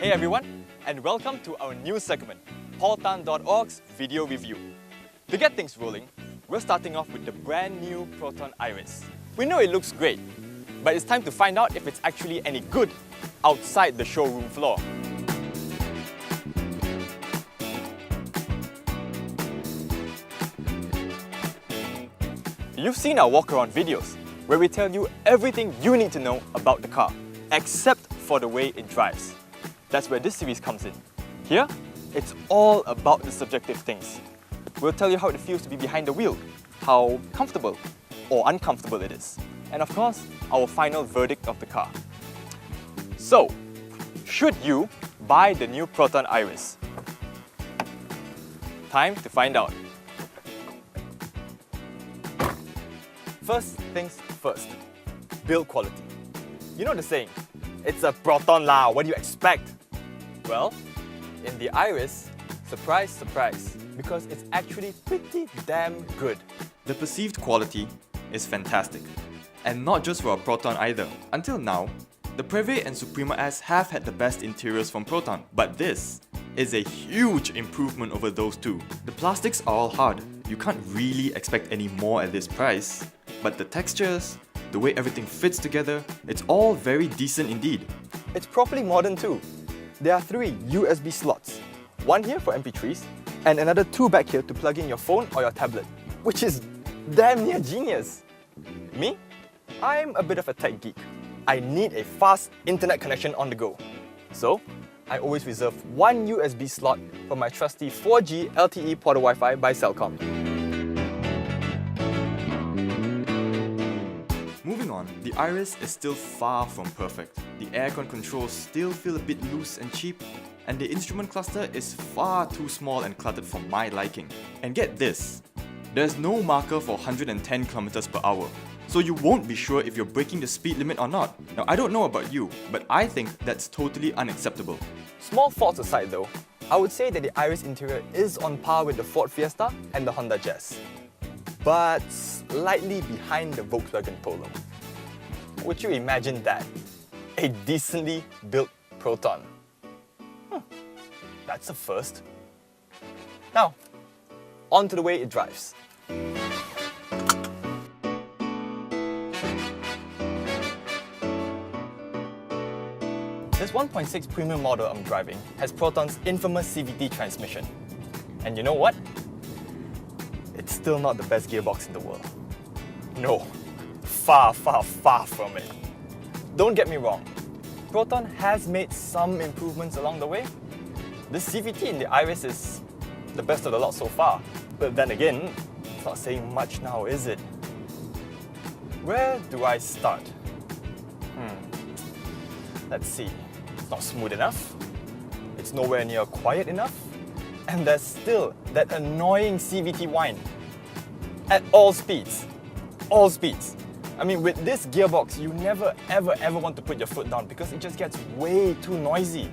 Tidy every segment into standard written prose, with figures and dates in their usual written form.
Hey everyone, and welcome to our new segment, Proton.org's Video Review. To get things rolling, we're starting off with the brand new Proton Iriz. We know it looks great, but it's time to find out if it's actually any good outside the showroom floor. You've seen our walk-around videos, where we tell you everything you need to know about the car, except for the way it drives. That's where this series comes in. Here, it's all about the subjective things. We'll tell you how it feels to be behind the wheel, how comfortable or uncomfortable it is, and of course, our final verdict of the car. So, should you buy the new Proton Iriz? Time to find out. First things first, build quality. You know the saying, it's a Proton lah, what do you expect? Well, in the Iriz, surprise, surprise, because it's actually pretty damn good. The perceived quality is fantastic. And not just for a Proton either. Until now, the Preve and Suprema S have had the best interiors from Proton, but this is a huge improvement over those two. The plastics are all hard. You can't really expect any more at this price. But the textures, the way everything fits together, it's all very decent indeed. It's properly modern too. There are 3 USB slots, one here for MP3s, and another 2 back here to plug in your phone or your tablet, which is damn near genius. Me? I'm a bit of a tech geek. I need a fast internet connection on the go. So, I always reserve one USB slot for my trusty 4G LTE Porter Wi-Fi by Cellcom. Moving on, the Iriz is still far from perfect. The aircon controls still feel a bit loose and cheap, and the instrument cluster is far too small and cluttered for my liking. And get this, there's no marker for 110 km per hour, so you won't be sure if you're breaking the speed limit or not. Now, I don't know about you, but I think that's totally unacceptable. Small faults aside though, I would say that the Iriz interior is on par with the Ford Fiesta and the Honda Jazz, but slightly behind the Volkswagen Polo. Would you imagine that? A decently built Proton. That's a first. Now, on to the way it drives. This 1.6 premium model I'm driving has Proton's infamous CVT transmission. And you know what? It's still not the best gearbox in the world. No, far, far, far from it. Don't get me wrong, Proton has made some improvements along the way. The CVT in the Iriz is the best of the lot so far. But then again, it's not saying much now, is it? Where do I start? Let's see. It's not smooth enough. It's nowhere near quiet enough. And there's still that annoying CVT whine. At all speeds. All speeds. I mean, with this gearbox, you never ever want to put your foot down because it just gets way too noisy.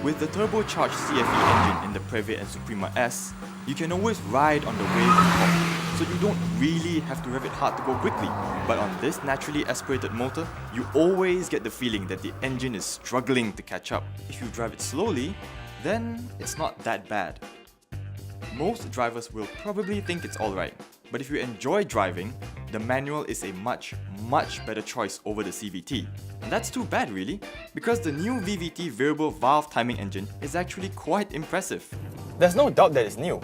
With the turbocharged CFE engine in the Preve and Suprema S, you can always ride on the wave of torque, so you don't really have to rev it hard to go quickly. But on this naturally aspirated motor, you always get the feeling that the engine is struggling to catch up. If you drive it slowly, then it's not that bad. Most drivers will probably think it's alright, but if you enjoy driving, the manual is a much better choice over the CVT. And that's too bad really, because the new VVT variable valve timing engine is actually quite impressive. There's no doubt that it's new.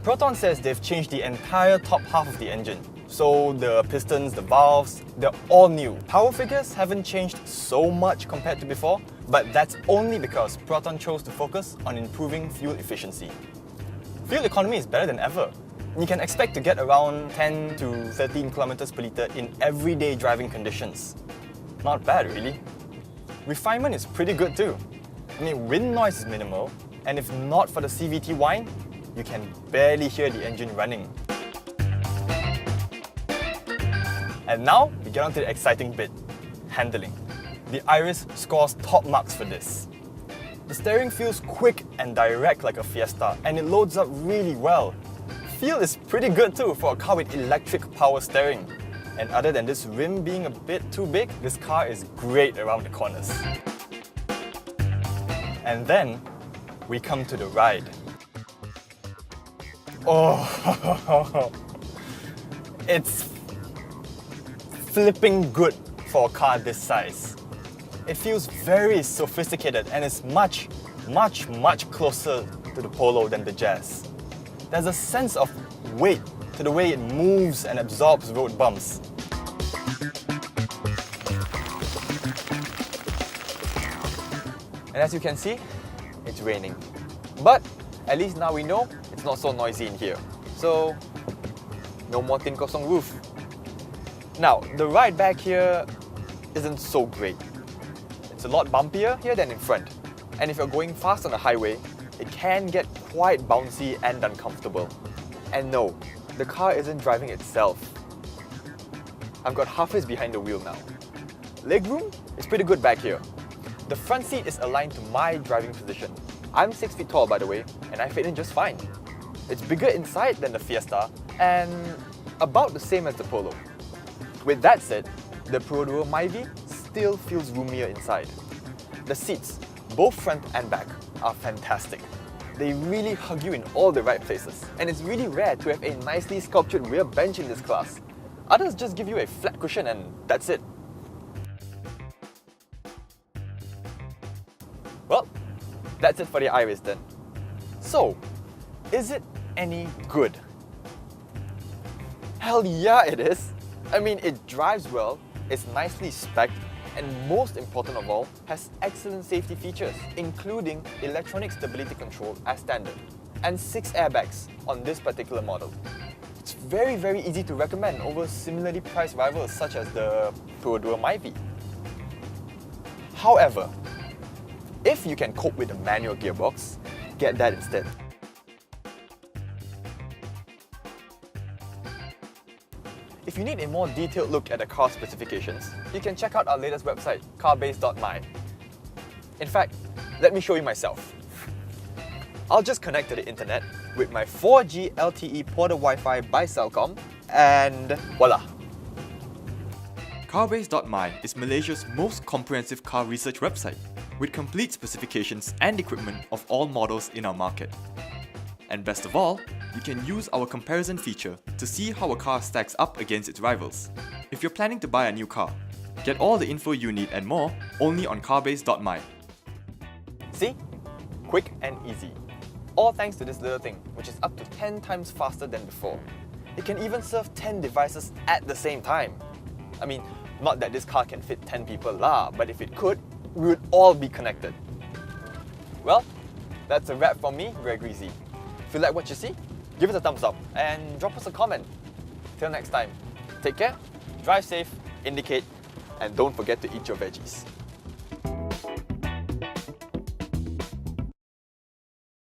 Proton says they've changed the entire top half of the engine. So the pistons, the valves, they're all new. Power figures haven't changed so much compared to before, but that's only because Proton chose to focus on improving fuel efficiency. Fuel economy is better than ever. You can expect to get around 10 to 13 kilometers per litre in everyday driving conditions. Not bad really. Refinement is pretty good too. I mean, wind noise is minimal, and if not for the CVT whine, you can barely hear the engine running. And now, we get on to the exciting bit, handling. The Iriz scores top marks for this. The steering feels quick and direct like a Fiesta, and it loads up really well. Feel is pretty good too for a car with electric power steering. And other than this rim being a bit too big, this car is great around the corners. And then we come to the ride. Oh, it's flipping good for a car this size. It feels very sophisticated and it's much closer to the Polo than the Jazz. There's a sense of weight to the way it moves and absorbs road bumps. And as you can see, it's raining. But at least now we know it's not so noisy in here. So, no more tin kosong roof. Now, the ride back here isn't so great. It's a lot bumpier here than in front. And if you're going fast on the highway, it can get quite bouncy and uncomfortable. And no, the car isn't driving itself. I've got Hafiz behind the wheel now. Legroom is pretty good back here. The front seat is aligned to my driving position. I'm 6 feet tall, by the way, and I fit in just fine. It's bigger inside than the Fiesta and about the same as the Polo. With that said, the Proton Iriz still feels roomier inside. The seats, both front and back, are fantastic. They really hug you in all the right places, and it's really rare to have a nicely sculptured rear bench in this class. Others just give you a flat cushion and that's it. Well, that's it for the Iriz then. So, is it any good? Hell yeah it is! I mean, it drives well, it's nicely spec'd, and most important of all, has excellent safety features, including electronic stability control as standard, and 6 airbags on this particular model. It's very easy to recommend over similarly priced rivals such as the Proton Iriz. However, if you can cope with a manual gearbox, get that instead. If you need a more detailed look at the car specifications, you can check out our latest website, carbase.my. In fact, let me show you myself. I'll just connect to the internet with my 4G LTE ported Wi-Fi by Celcom and voila! Carbase.my is Malaysia's most comprehensive car research website, with complete specifications and equipment of all models in our market. And best of all, you can use our comparison feature to see how a car stacks up against its rivals. If you're planning to buy a new car, get all the info you need and more only on carbase.my. See? Quick and easy. All thanks to this little thing, which is up to 10 times faster than before. It can even serve 10 devices at the same time. I mean, not that this car can fit 10 people lah, but if it could, we would all be connected. Well, that's a wrap from me, Gregory Z. If you like what you see, give us a thumbs up and drop us a comment. Till next time, take care, drive safe, indicate, and don't forget to eat your veggies.